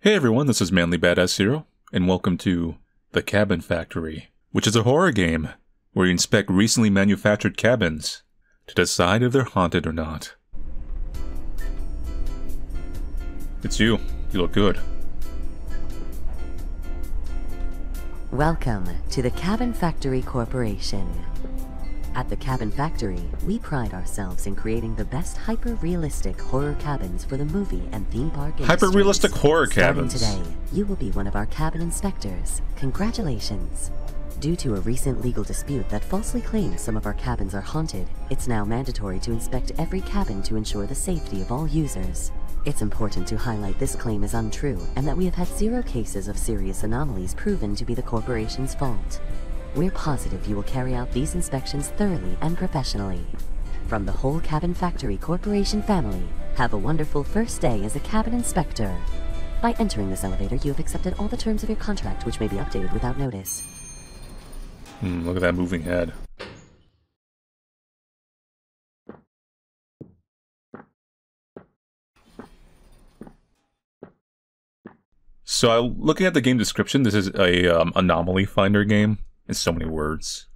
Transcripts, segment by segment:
Hey everyone, this is Manly Badass Zero, and welcome to The Cabin Factory, which is a horror game where you inspect recently manufactured cabins to decide if they're haunted or not. It's you. You look good. Welcome to the Cabin Factory Corporation. At the Cabin Factory, we pride ourselves in creating the best hyper-realistic horror cabins for the movie and theme park industries. Hyper-realistic horror cabins. Starting today, you will be one of our cabin inspectors. Congratulations. Due to a recent legal dispute that falsely claims some of our cabins are haunted, it's now mandatory to inspect every cabin to ensure the safety of all users. It's important to highlight this claim is untrue and that we have had 0 cases of serious anomalies proven to be the corporation's fault. We're positive you will carry out these inspections thoroughly and professionally. From the whole Cabin Factory Corporation family, have a wonderful first day as a cabin inspector. By entering this elevator, you have accepted all the terms of your contract, which may be updated without notice. Look at that moving head. So, looking at the game description, this is a anomaly finder game. In so many words.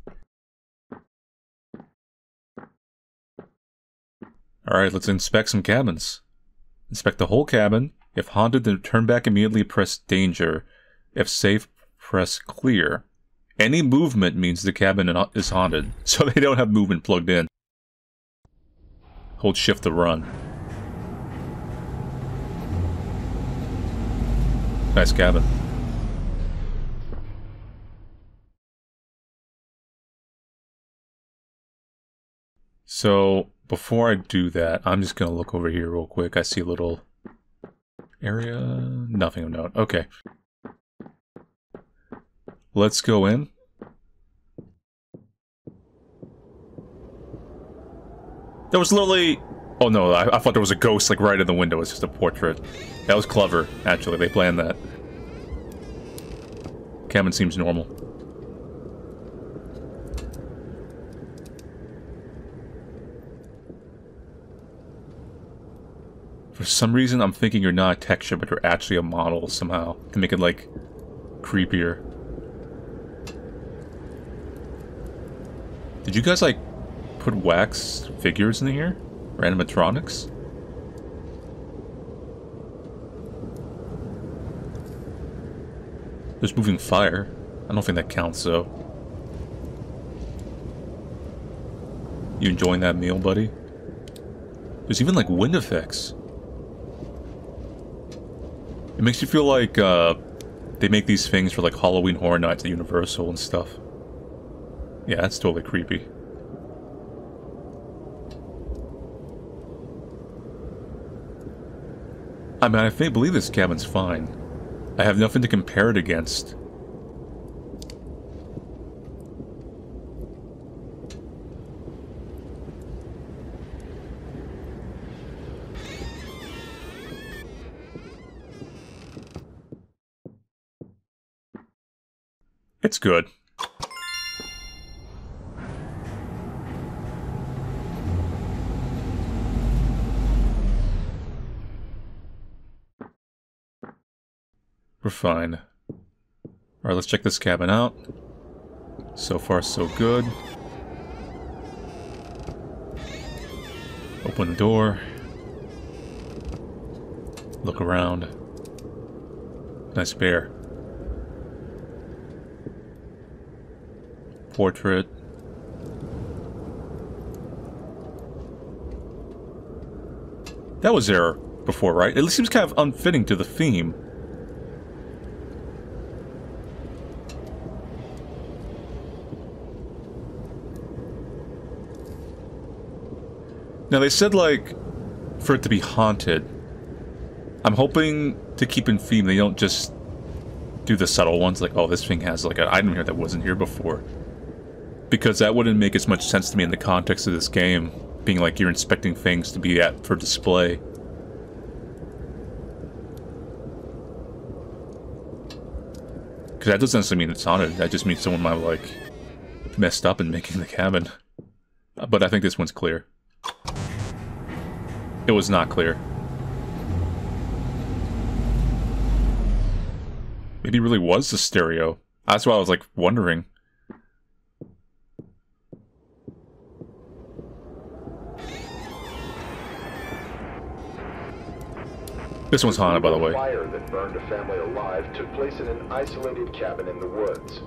Alright, let's inspect some cabins. Inspect the whole cabin. If haunted, then turn back immediately, press danger. If safe, press clear. Any movement means the cabin is haunted, so they don't have movement plugged in. Hold shift to run. Nice cabin. So, before I do that, I'm just going to look over here real quick. I see a little area. Nothing of note. Okay. Let's go in. There was literally... Oh no, I thought there was a ghost like right in the window. It's just a portrait. That was clever, actually. They planned that. Cabin seems normal. For some reason, I'm thinking you're not a texture, but you're actually a model somehow, to make it, like, creepier. Did you guys, like, put wax figures in here? Or animatronics? There's moving fire. I don't think that counts, though. You enjoying that meal, buddy? There's even, like, wind effects. It makes you feel like, they make these things for, like, Halloween Horror Nights at Universal and stuff. Yeah, that's totally creepy. I mean, I believe this cabin's fine. I have nothing to compare it against. It's good. We're fine. Alright, let's check this cabin out. So far, so good. Open the door. Look around. Nice bear. Portrait. That was there before, right? It seems kind of unfitting to the theme. Now they said, like, for it to be haunted. I'm hoping to keep in theme they don't just do the subtle ones, like, oh, this thing has, like, an item here that wasn't here before. Because that wouldn't make as much sense to me in the context of this game, being like you're inspecting things to be for display. Because that doesn't necessarily mean it's haunted, that just means someone might have, like, messed up in making the cabin. But I think this one's clear. It was not clear. Maybe it really was the stereo. That's why I was like wondering. This one's haunted, by the way. The fire that burned a family alive took place in an isolated cabin in the woods.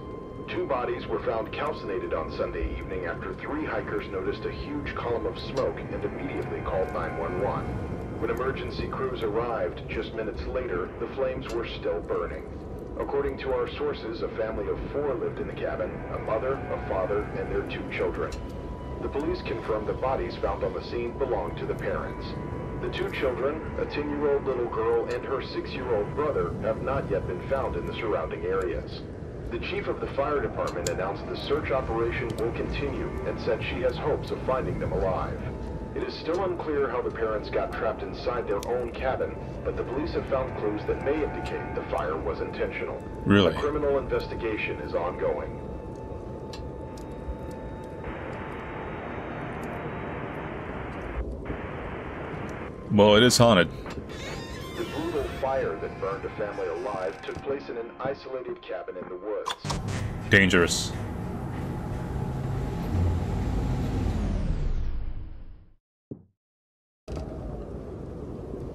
2 bodies were found calcinated on Sunday evening after 3 hikers noticed a huge column of smoke and immediately called 911. When emergency crews arrived just minutes later, the flames were still burning. According to our sources, a family of 4 lived in the cabin, a mother, a father, and their 2 children. The police confirmed the bodies found on the scene belonged to the parents. The 2 children, a 10-year-old little girl and her 6-year-old brother, have not yet been found in the surrounding areas. The chief of the fire department announced the search operation will continue and said she has hopes of finding them alive. It is still unclear how the parents got trapped inside their own cabin, but the police have found clues that may indicate the fire was intentional. Really? A criminal investigation is ongoing. Well, it is haunted. The brutal fire that burned a family alive took place in an isolated cabin in the woods. Dangerous.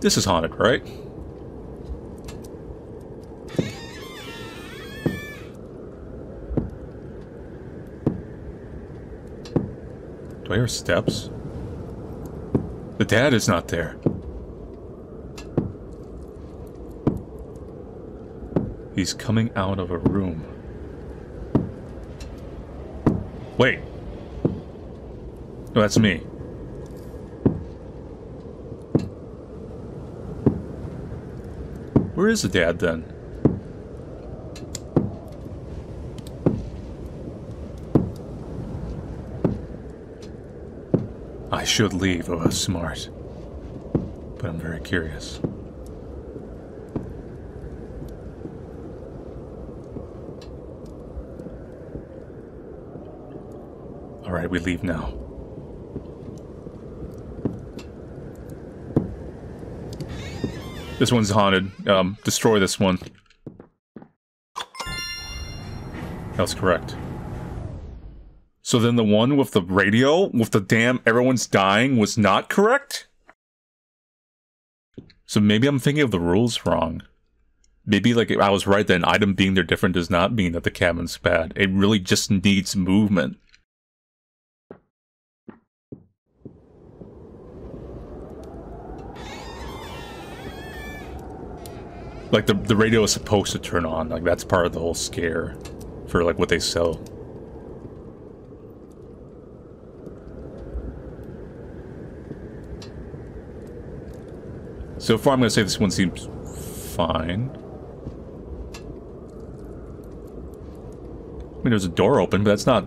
This is haunted, right? Do I hear steps? The dad is not there. He's coming out of a room. Wait. No, that's me. Where is the dad then? I should leave if I was smart, but I'm very curious. Alright, we leave now. This one's haunted. Destroy this one. That's correct. So then the one with the radio, with the damn everyone's dying, was not correct? So maybe I'm thinking of the rules wrong. Maybe, like, I was right that an item being there different does not mean that the cabin's bad. It really just needs movement. Like, the radio is supposed to turn on. Like, that's part of the whole scare for, like, what they sell. So far, I'm going to say this one seems fine. I mean, there's a door open, but that's not...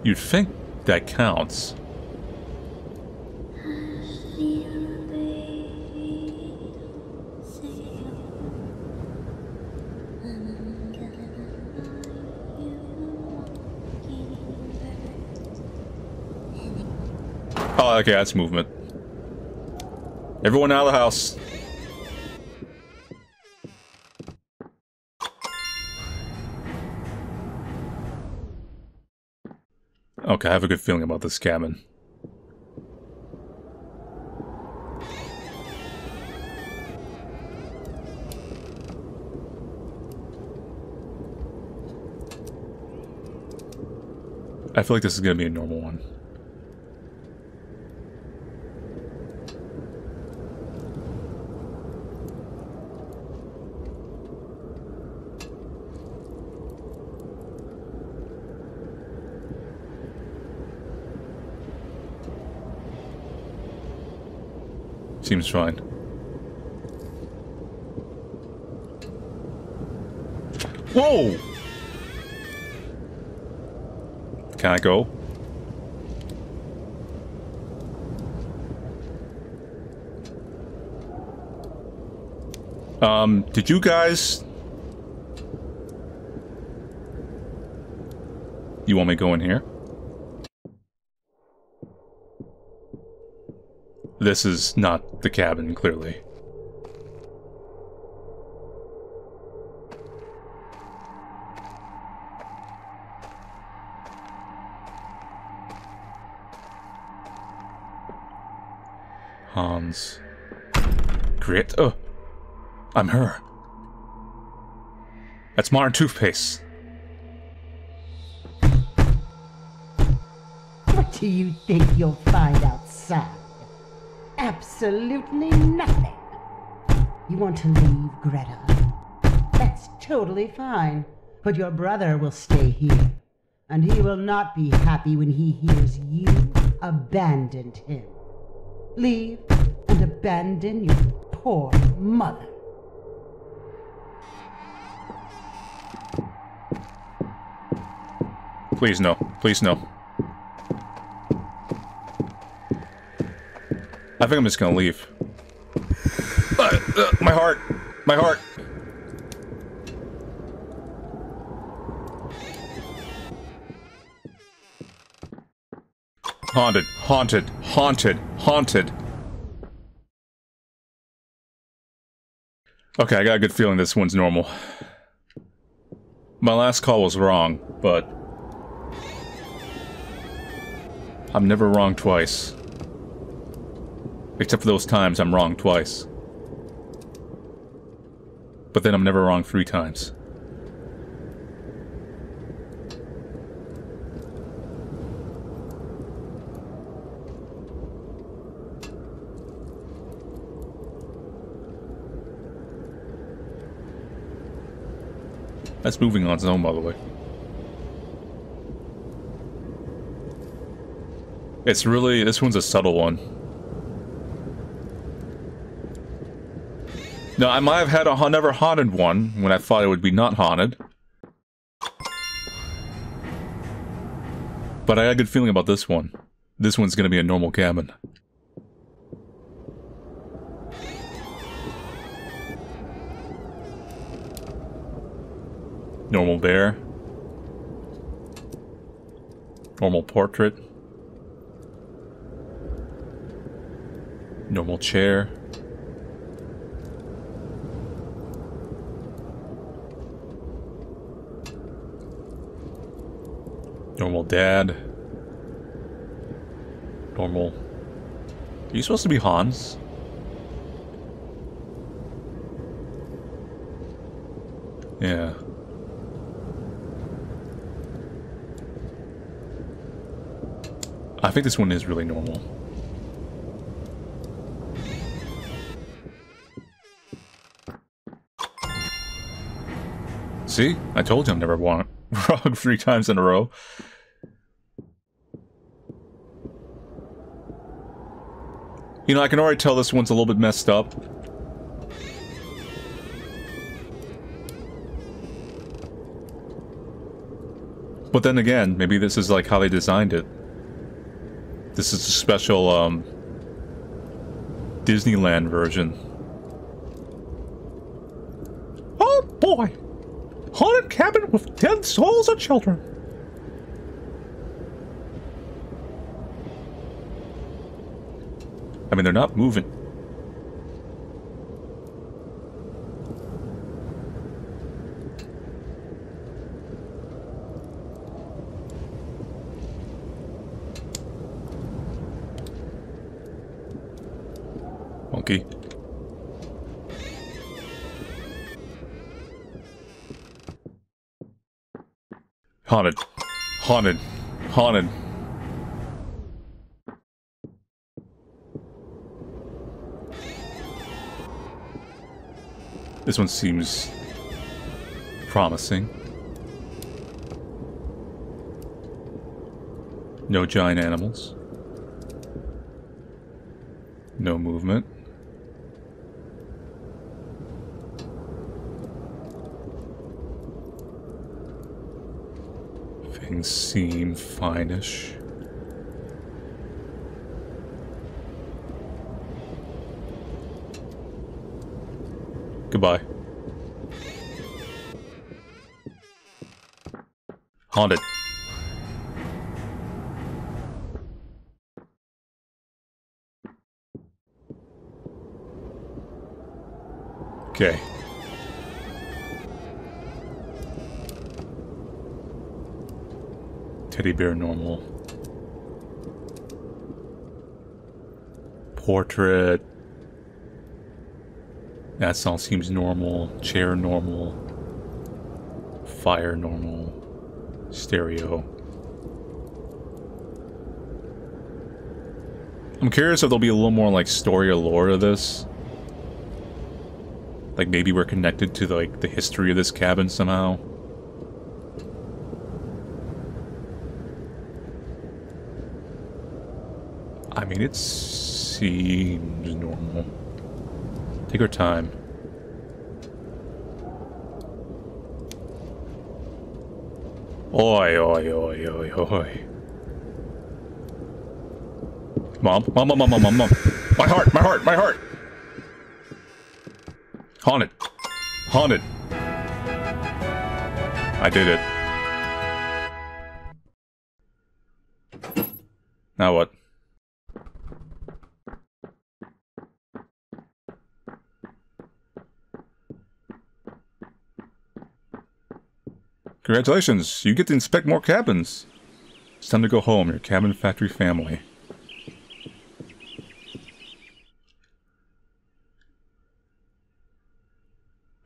You'd think that counts. Oh, okay, that's movement. Everyone out of the house. Okay, I have a good feeling about this cabin. I feel like this is gonna be a normal one. Seems fine. Whoa! Can I go? Did you guys... You want me to go in here? This is not the cabin, clearly. sounds. Great. Oh, I'm her. That's modern toothpaste. What do you think you'll find outside? Absolutely nothing. You want to leave, Greta? That's totally fine. But your brother will stay here. And he will not be happy when he hears you abandoned him. Leave and abandon your poor mother. Please no. Please no. I think I'm just gonna leave. My heart! My heart! Haunted, haunted, haunted, haunted. Okay, I got a good feeling this one's normal. My last call was wrong, but I'm never wrong twice. Except for those times I'm wrong twice. But then I'm never wrong 3 times. That's moving on its own, by the way. It's really... this one's a subtle one. No, I might have had a never haunted one when I thought it would be not haunted. But I had a good feeling about this one. This one's gonna be a normal cabin. Normal bear. Normal portrait. Normal chair. Normal dad. Normal... Are you supposed to be Hans? Yeah. I think this one is really normal. See? I told you I'm never wrong 3 times in a row. You know, I can already tell this one's a little bit messed up. But then again, maybe this is like how they designed it. This is a special, Disneyland version. Oh boy! Haunted cabin with dead souls of children. I mean, they're not moving. Monkey. Haunted. Haunted. Haunted. This one seems promising. No giant animals. No movement. Things seem fine-ish. Goodbye. Haunted. Okay. Teddy bear normal. Portrait. That all seems normal. Chair normal. Fire normal. Stereo. I'm curious if there'll be a little more like story or lore to this. Like maybe we're connected to the history of this cabin somehow. I mean, it seems normal. Take our time. Oi, oi, oi, oi, oi. Mom, mom, mom, mom, mom, mom, mom. My heart, my heart, my heart! Haunted. Haunted. I did it. Now what? Congratulations, you get to inspect more cabins. It's time to go home, your cabin factory family.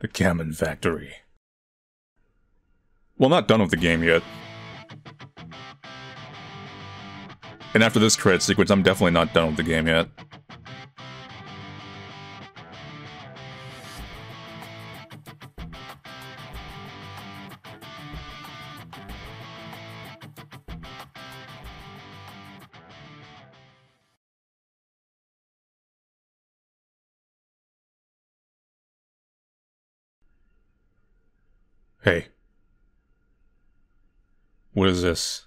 The cabin factory. Well, not done with the game yet. And after this credit sequence, I'm definitely not done with the game yet. Hey. What is this?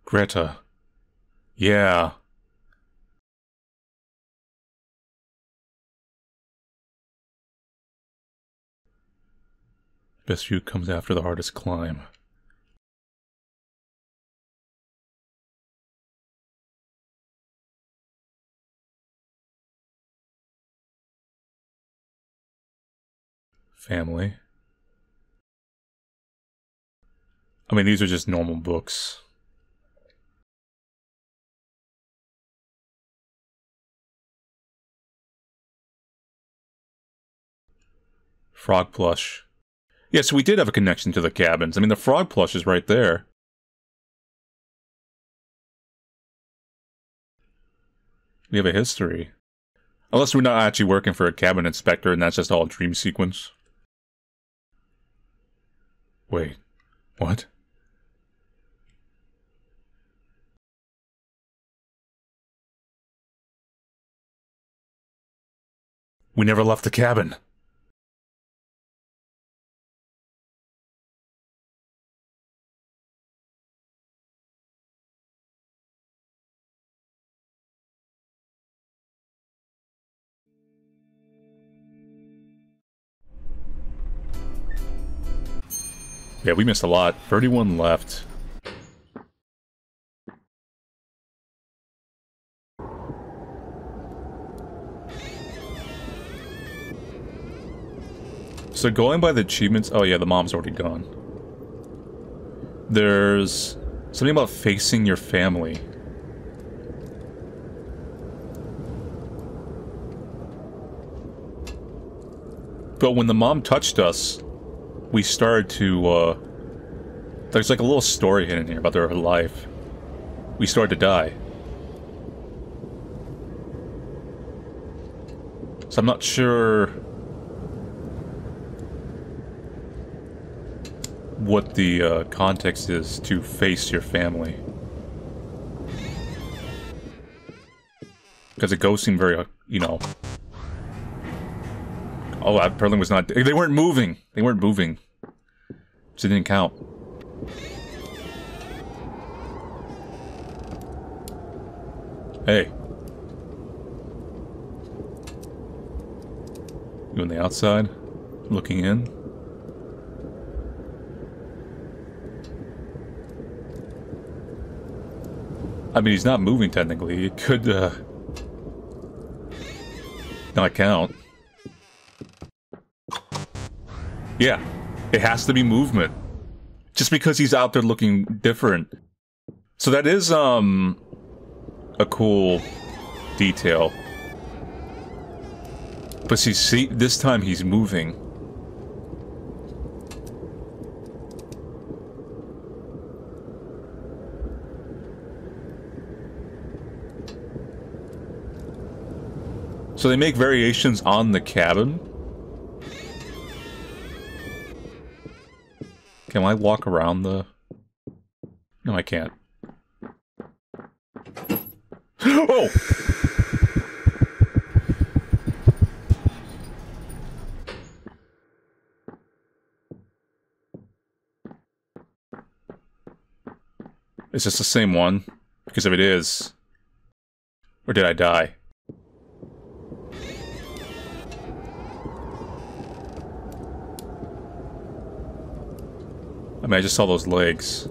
Greta. Yeah. Best view comes after the hardest climb. Family. I mean, these are just normal books. Frog plush. Yeah, so we did have a connection to the cabins. I mean, the frog plush is right there. We have a history. Unless we're not actually working for a cabin inspector and that's just all a dream sequence. Wait, what? We never left the cabin. Yeah, we missed a lot. 31 left. So going by the achievements... Oh yeah, the mom's already gone. There's something about facing your family. But when the mom touched us, we started to, there's like a little story hidden here about her life. We started to die. So I'm not sure what the context is to face your family. Because the ghosts seem very, you know... Oh, that apparently was not... They weren't moving! They weren't moving. So it didn't count. Hey. You on the outside? Looking in? I mean, he's not moving technically. It could, not count. Yeah, it has to be movement. Just because he's out there looking different. So that is, a cool detail. But see, this time he's moving. So they make variations on the cabin. Can I walk around the... No, I can't. Oh! Is this the same one? Because if it is... Or did I die? I mean, I just saw those legs.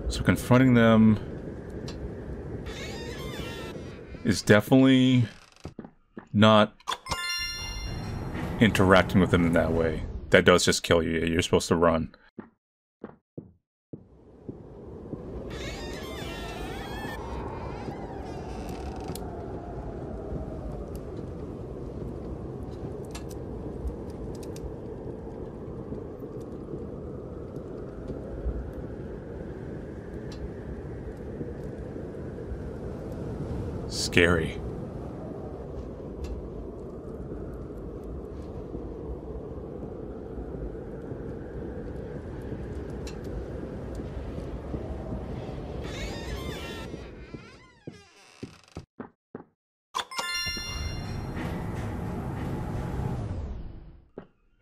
So confronting them is definitely not interacting with them in that way. That does just kill you. You're supposed to run. Scary.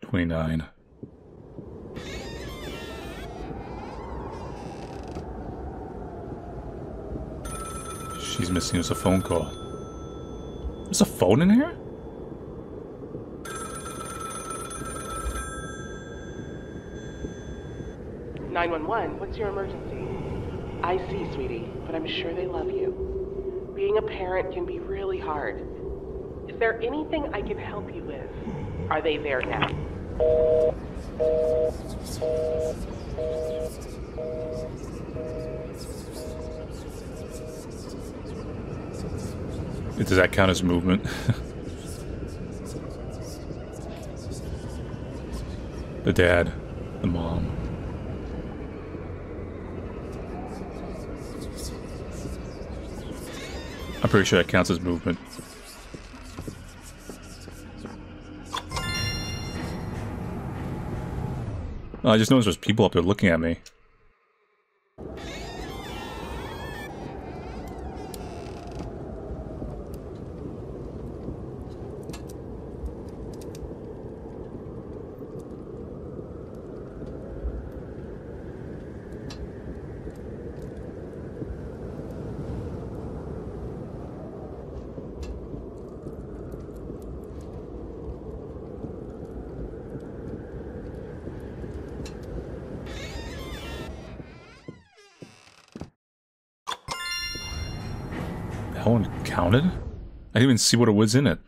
$29. She's missing us a phone call. There's a phone in here? What's your emergency? I see, sweetie, but I'm sure they love you. Being a parent can be really hard. Is there anything I can help you with? Are they there now? Does that count as movement? The dad, the mom. I'm pretty sure that counts as movement. I just noticed there's people up there looking at me. That one counted? I didn't even see what it was in it.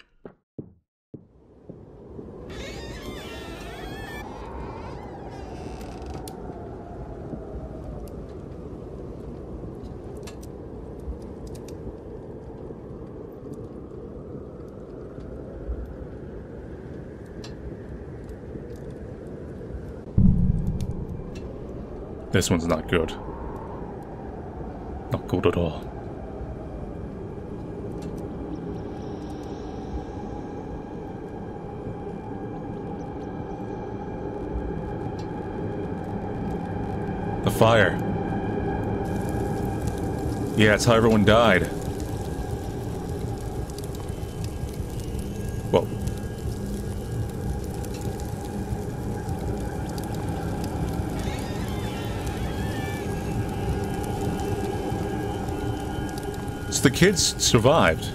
This one's not good. Not good at all. The fire. Yeah, that's how everyone died. Whoa. So the kids survived.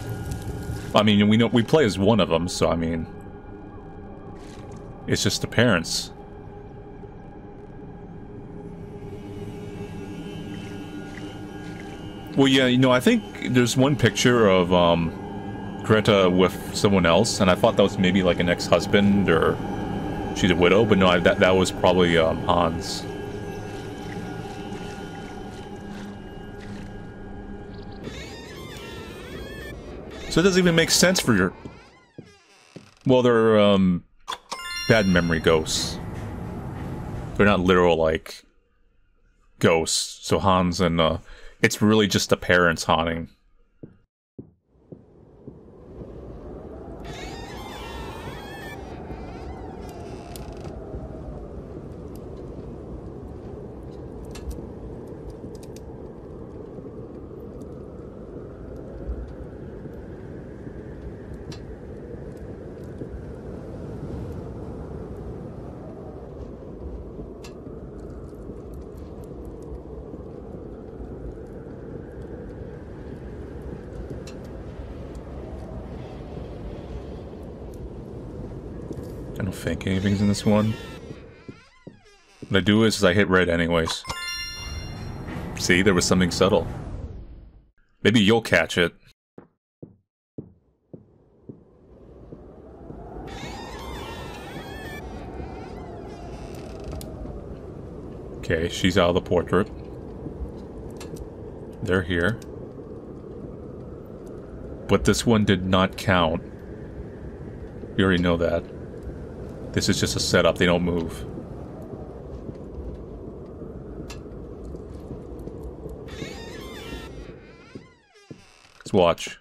I mean, we play as one of them, so I mean, it's just the parents. Well, yeah, you know, I think there's one picture of Greta with someone else, and I thought that was maybe like an ex-husband or she's a widow, but no, that was probably Hans. So it doesn't even make sense for your... Well, they're, bad memory ghosts. They're not literal, like, ghosts. So Hans and, it's really just the parents haunting. I don't think anything's in this one. What I do is I hit red anyways. See, there was something subtle. Maybe you'll catch it. Okay, she's out of the portrait. They're here. But this one did not count. You already know that. This is just a setup, they don't move. Let's watch.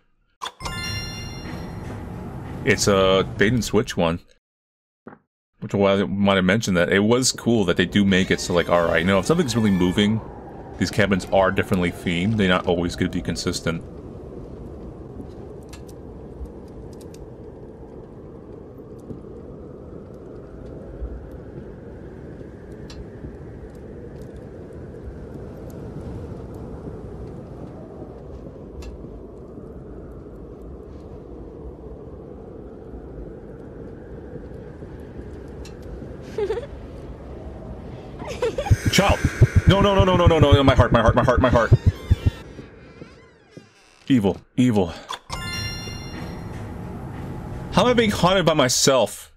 It's a bait and switch one. Which I might have mentioned that it was cool that they do make it so, like, alright, you know, if something's really moving, these cabins are differently themed, they're not always going to be consistent. Child! No, no, no, no, no, no, no, my heart, my heart, my heart, my heart. Evil, evil. How am I being haunted by myself?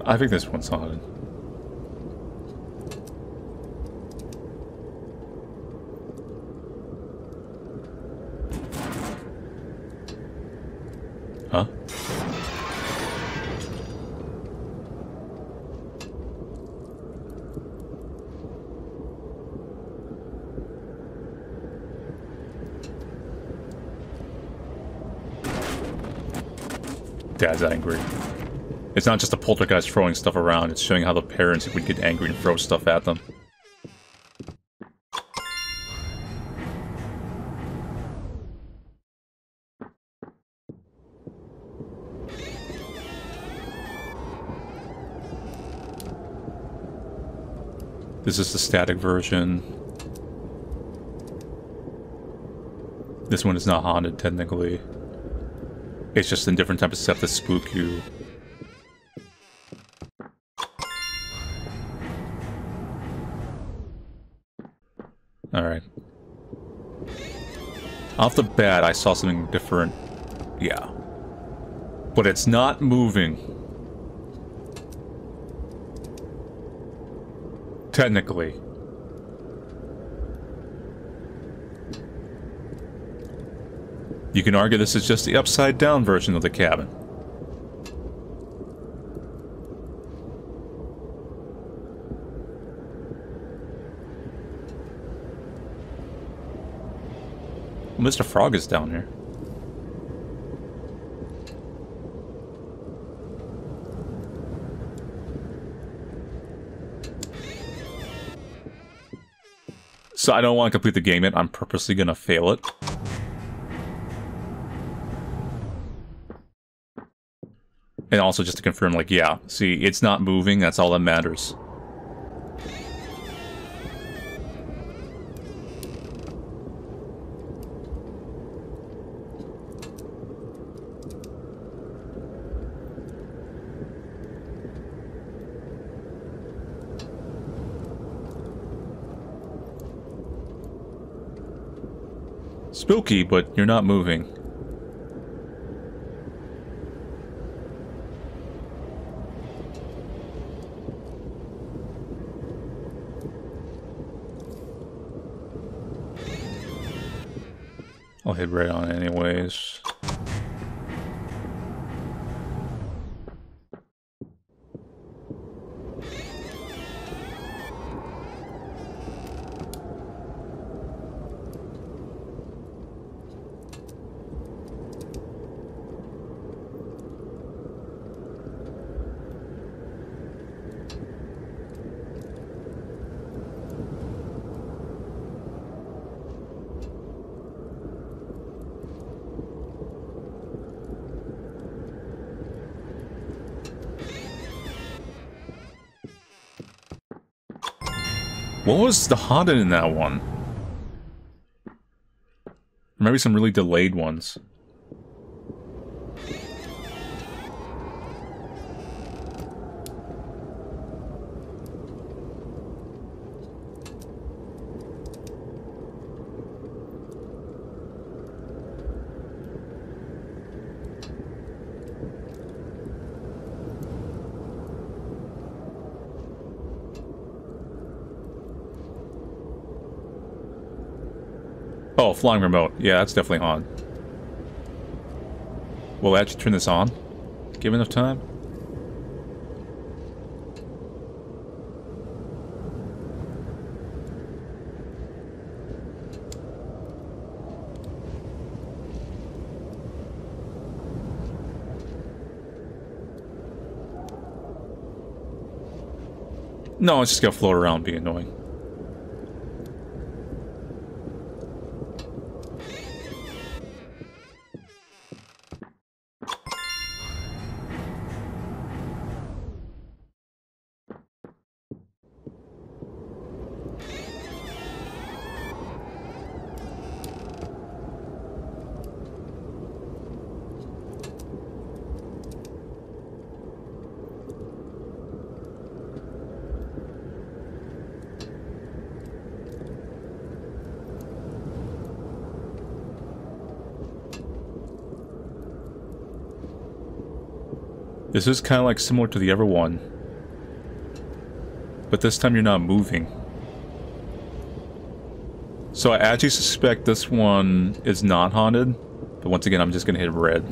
I think this one's haunted. Huh? Dad's angry. It's not just a poltergeist throwing stuff around, it's showing how the parents would get angry and throw stuff at them. This is the static version. This one is not haunted, technically. It's just in different types of stuff that spook you. Alright. Off the bat, I saw something different. Yeah. But it's not moving. Technically. You can argue this is just the upside-down version of the cabin. Well, Mr. Frog is down here. So I don't want to complete the game yet. I'm purposely going to fail it. And also just to confirm, like, yeah, see, it's not moving, that's all that matters. Spooky, but you're not moving. I'll hit red on it anyways. What was the haunted in that one? Maybe some really delayed ones. Oh, flying remote. Yeah, that's definitely on. Will I actually turn this on? Give enough time? No, it's just gonna float around and be annoying. This is kind of like similar to the other one. But this time you're not moving. So I actually suspect this one is not haunted. But once again, I'm just going to hit red.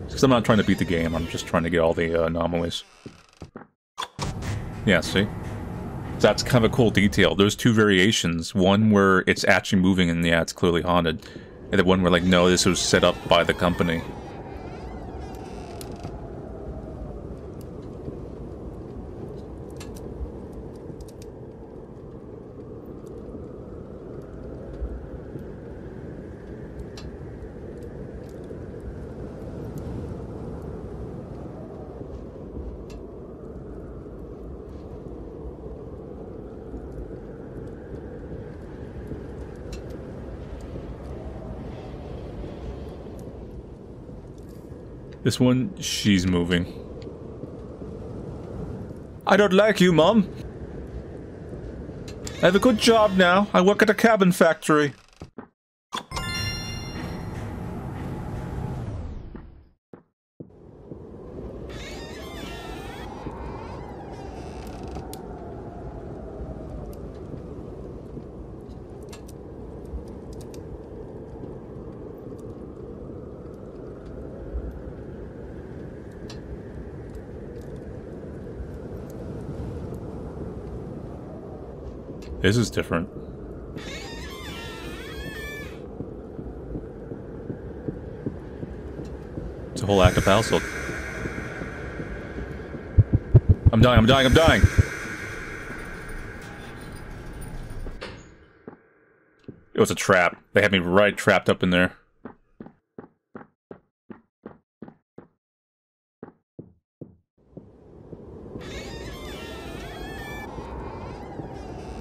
Because I'm not trying to beat the game, I'm just trying to get all the anomalies. Yeah, see? So that's kind of a cool detail. There's two variations. One where it's actually moving and yeah, it's clearly haunted. And the one where like, no, this was set up by the company. This one, she's moving. I don't like you, Mom. I have a good job now. I work at a cabin factory. This is different. It's a whole active household. I'm dying, I'm dying, I'm dying! It was a trap. They had me right trapped up in there.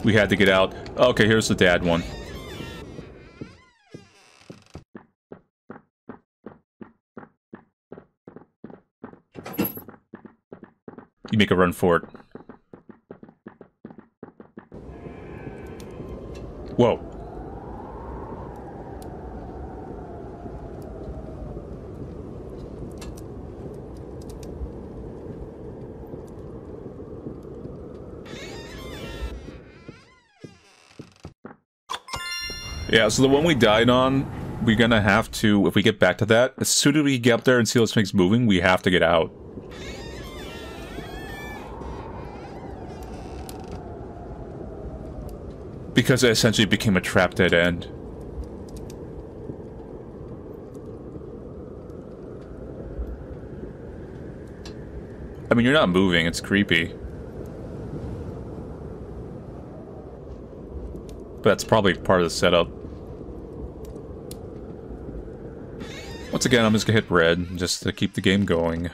We had to get out. Okay, here's the dad one. You make a run for it. Whoa. Yeah, so the one we died on, we're gonna have to, if we get back to that, as soon as we get up there and see those things moving, we have to get out. Because it essentially became a trap dead end. I mean, you're not moving, it's creepy. But that's probably part of the setup. Once again, I'm just gonna hit red, just to keep the game going.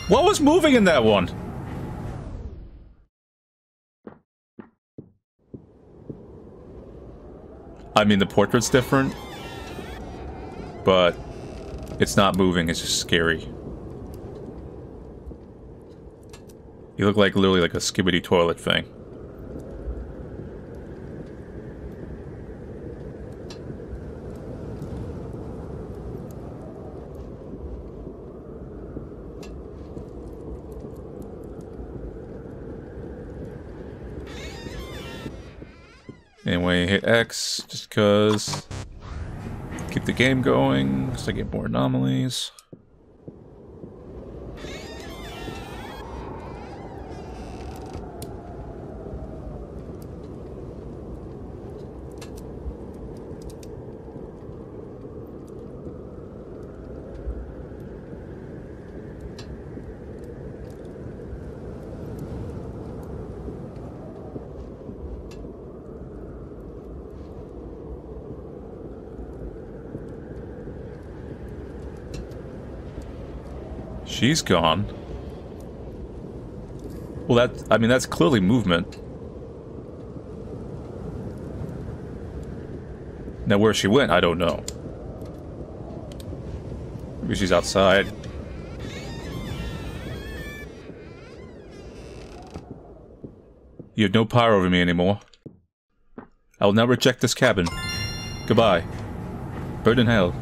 What was moving in that one? I mean, the portrait's different, but it's not moving, it's just scary. You look like literally like a skibbity toilet thing. Anyway, hit X, just because. Keep the game going, so I get more anomalies. She's gone. Well, I mean, that's clearly movement. Now, where she went, I don't know. Maybe she's outside. You have no power over me anymore. I will now reject this cabin. Goodbye. Burn in hell.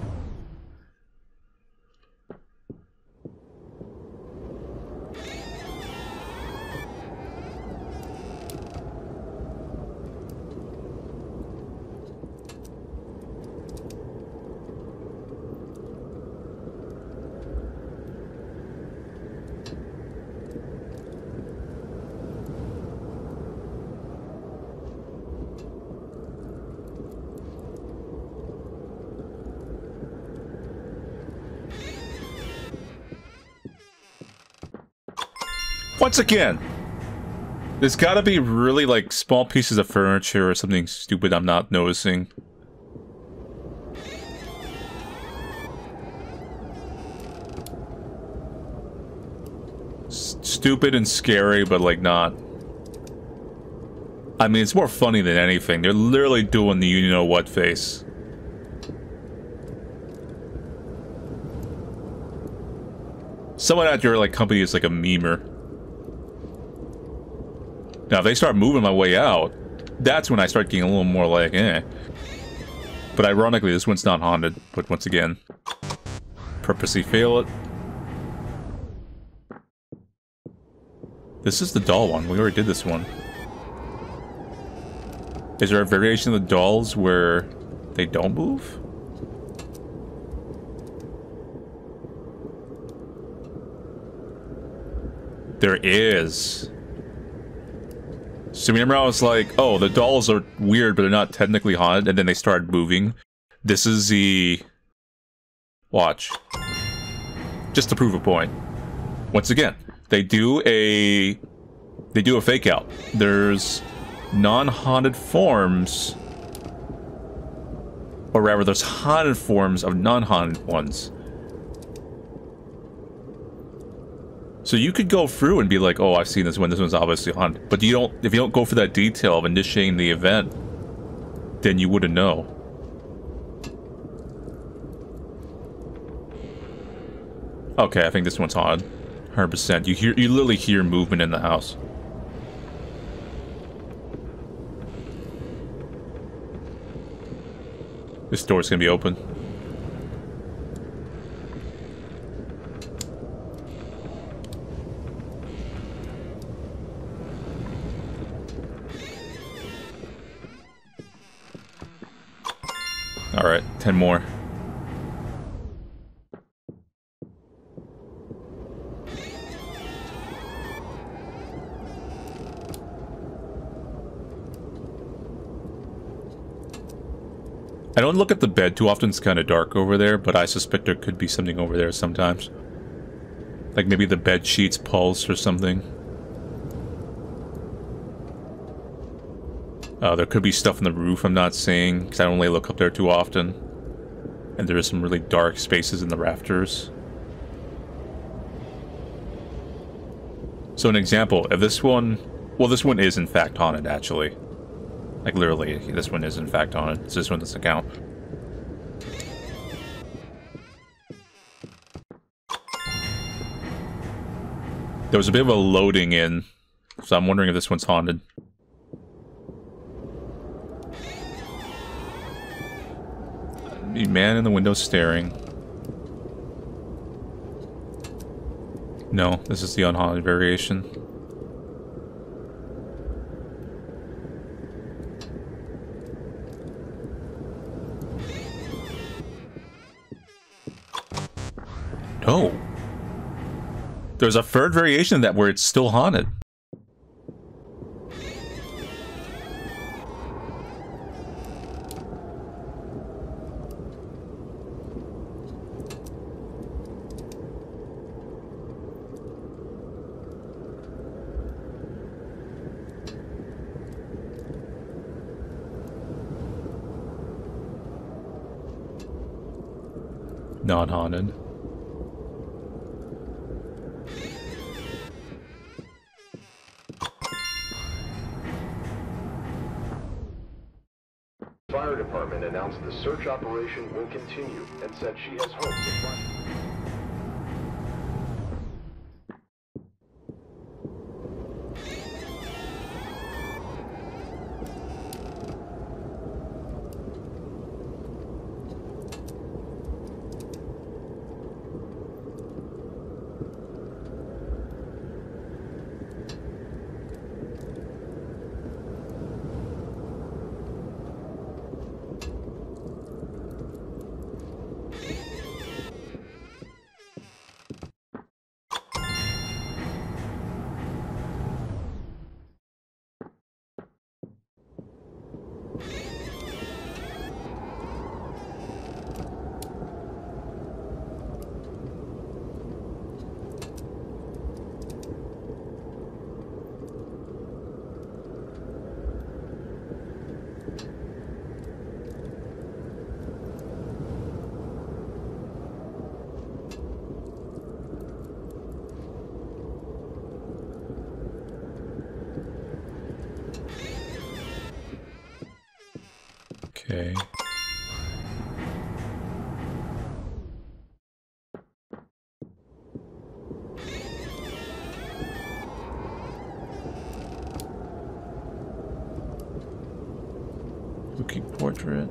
Once again, there's gotta be really, like, small pieces of furniture or something stupid I'm not noticing. Stupid and scary, but, like, not. I mean, it's more funny than anything. They're literally doing the you-know-what face. Someone at your, like, company is, like, a memer. Now, if they start moving my way out, that's when I start getting a little more like, eh. But ironically, this one's not haunted. But once again, purposely fail it. This is the doll one. We already did this one. Is there a variation of the dolls where they don't move? There is. So remember I was like, oh, the dolls are weird, but they're not technically haunted, and then they started moving. This is the... Watch. Just to prove a point. Once again, they do a fake out. There's non-haunted forms Or rather, there's haunted forms of non-haunted ones. So you could go through and be like, oh, I've seen this one, this one's obviously haunted. But you don't, if you don't go for that detail of initiating the event, then you wouldn't know. Okay, I think this one's haunted. 100%. You literally hear movement in the house. This door's gonna be open. Alright, 10 more. I don't look at the bed too often, it's kind of dark over there, but I suspect there could be something over there sometimes. Like maybe the bed sheets pulse or something. There could be stuff on the roof I'm not seeing, because I don't really look up there too often. And there is some really dark spaces in the rafters. So an example, if this one... Well, this one is in fact haunted, actually. Like, literally, this one is in fact haunted. So this one doesn't count. There was a bit of a loading in, so I'm wondering if this one's haunted. The man in the window staring. No, this is the unhaunted variation. No. There's a third variation of that where it's still haunted. Not haunted. Fire department announced the search operation will continue and said she has hope to find... Okay. Spooky portrait.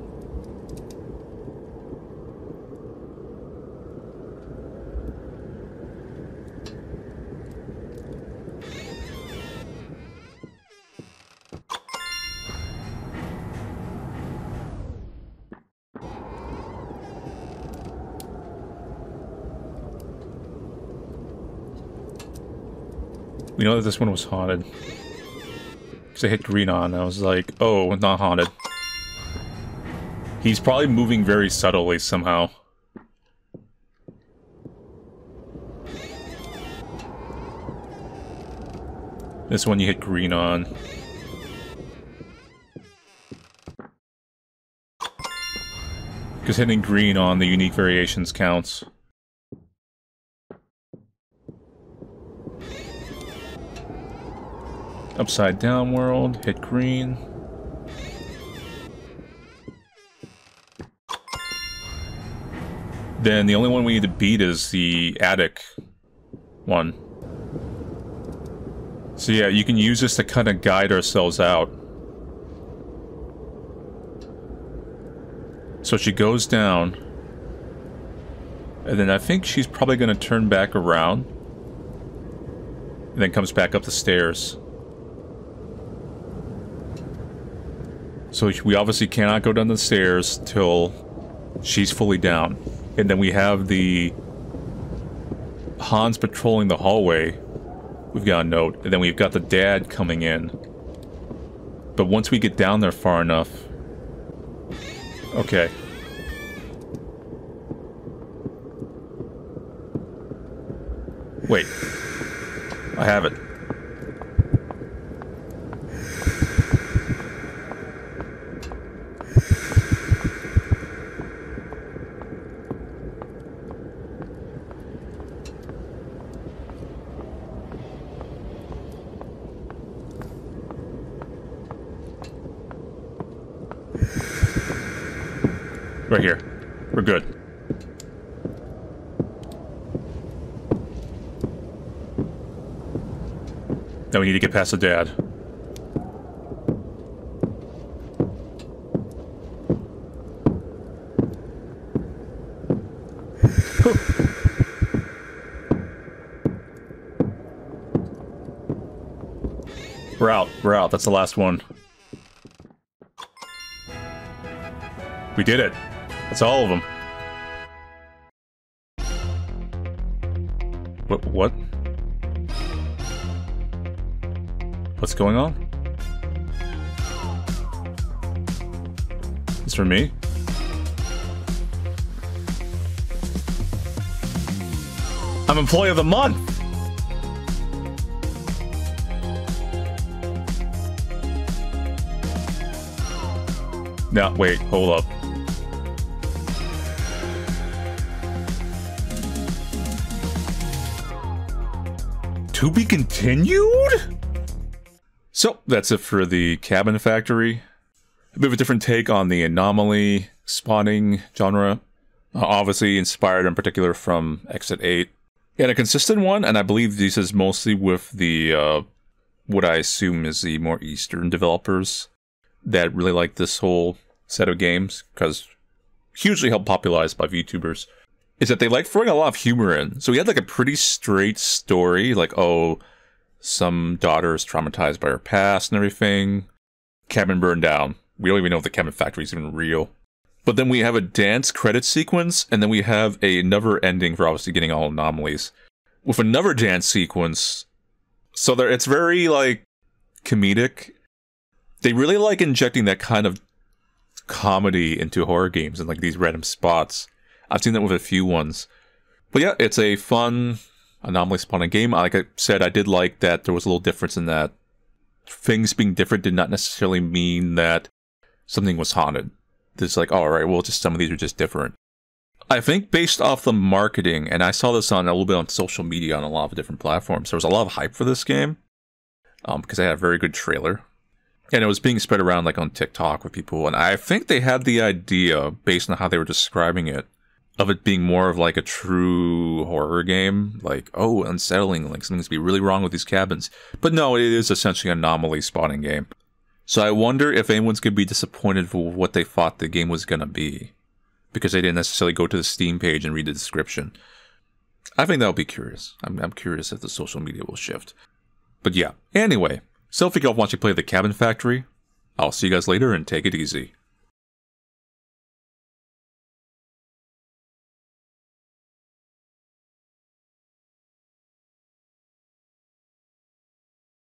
We know that this one was haunted. Because I hit green on, I was like, oh, not haunted. He's probably moving very subtly somehow. This one you hit green on. Because hitting green on the unique variations counts. Upside down world, hit green. Then the only one we need to beat is the attic one. So yeah, you can use this to kind of guide ourselves out. So she goes down. And then I think she's probably going to turn back around. And then comes back up the stairs. So we obviously cannot go down the stairs till she's fully down. And then we have the Hans patrolling the hallway. We've got a note. And then we've got the dad coming in. But once we get down there far enough... Okay. Wait. I have it. Right here. We're good. Now we need to get past the dad. We're out. We're out. That's the last one. We did it. That's all of them. What? What's going on? It's for me? I'm Employee of the Month! No, wait, hold up. To be continued? So, that's it for the Cabin Factory. A bit of a different take on the anomaly spawning genre. Obviously inspired in particular from Exit 8. And a consistent one, and I believe this is mostly with the, what I assume is the more Eastern developers that really like this whole set of games, because hugely helped popularized by VTubers. Is that they like throwing a lot of humor in. So we had like a pretty straight story, like, oh, some daughter is traumatized by her past and everything. Cabin burned down. We don't even know if the Cabin Factory is even real. But then we have a dance credit sequence, and then we have another ending for obviously getting all anomalies. With another dance sequence. So there, it's very, like, comedic. They really like injecting that kind of comedy into horror games in like these random spots. I've seen that with a few ones. But yeah, it's a fun anomaly spawning game. Like I said, I did like that there was a little difference in that things being different did not necessarily mean that something was haunted. It's like, alright, well, just some of these are just different. I think based off the marketing, and I saw this on a little bit on social media on a lot of different platforms, there was a lot of hype for this game. Because they had a very good trailer. And it was being spread around like on TikTok with people. And I think they had the idea, based on how they were describing it, of it being more of like a true horror game. Like, oh, unsettling, like something's be really wrong with these cabins. But no, it is essentially an anomaly spawning game. So I wonder if anyone's going to be disappointed for what they thought the game was going to be. Because they didn't necessarily go to the Steam page and read the description. I think that'll be curious. I'm curious if the social media will shift. But yeah, anyway. So if you guys want to play the Cabin Factory, I'll see you guys later and take it easy.